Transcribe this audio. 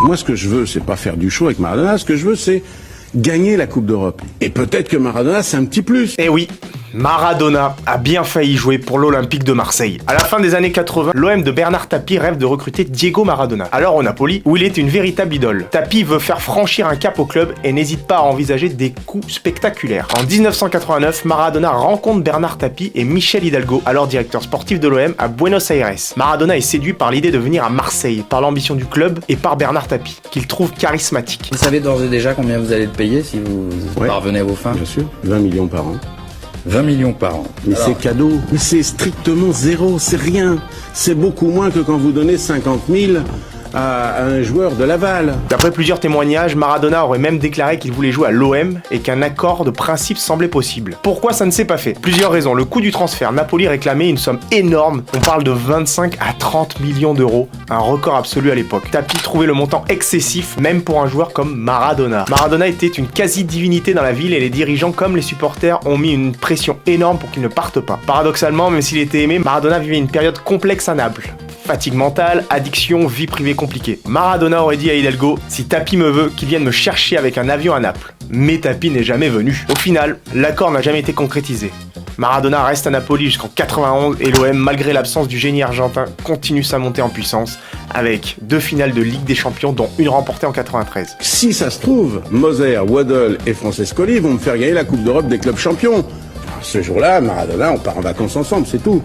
Moi, ce que je veux, c'est pas faire du show avec Maradona. Ce que je veux, c'est gagner la Coupe d'Europe. Et peut-être que Maradona, c'est un petit plus. Eh oui, Maradona a bien failli jouer pour l'Olympique de Marseille. À la fin des années 80, l'OM de Bernard Tapie rêve de recruter Diego Maradona. Alors au Napoli, où il est une véritable idole. Tapie veut faire franchir un cap au club et n'hésite pas à envisager des coups spectaculaires. En 1989, Maradona rencontre Bernard Tapie et Michel Hidalgo, alors directeur sportif de l'OM à Buenos Aires. Maradona est séduit par l'idée de venir à Marseille, par l'ambition du club et par Bernard Tapie, qu'il trouve charismatique. Vous savez d'ores et déjà combien vous allez le payer si vous parvenez à vos fins? Bien sûr, 20 millions par an. 20 millions par an. Mais c'est cadeau. Mais c'est strictement zéro, c'est rien. C'est beaucoup moins que quand vous donnez 50 000 à un joueur de Laval. D'après plusieurs témoignages, Maradona aurait même déclaré qu'il voulait jouer à l'OM et qu'un accord de principe semblait possible. Pourquoi ça ne s'est pas fait? Plusieurs raisons. Le coût du transfert. Napoli réclamait une somme énorme. On parle de 25 à 30 millions d'euros. Un record absolu à l'époque. Tapie trouvait le montant excessif, même pour un joueur comme Maradona. Maradona était une quasi-divinité dans la ville et les dirigeants comme les supporters ont mis une pression énorme pour qu'il ne parte pas. Paradoxalement, même s'il était aimé, Maradona vivait une période complexe à Naples. Fatigue mentale, addiction, vie privée compliquée. Maradona aurait dit à Hidalgo, si Tapie me veut, qu'il vienne me chercher avec un avion à Naples. Mais Tapie n'est jamais venu. Au final, l'accord n'a jamais été concrétisé. Maradona reste à Napoli jusqu'en 91 et l'OM, malgré l'absence du génie argentin, continue sa montée en puissance avec 2 finales de Ligue des Champions dont une remportée en 93. Si ça se trouve, Moser, Waddle et Francescoli vont me faire gagner la Coupe d'Europe des clubs champions. Ce jour-là, Maradona, on part en vacances ensemble, c'est tout.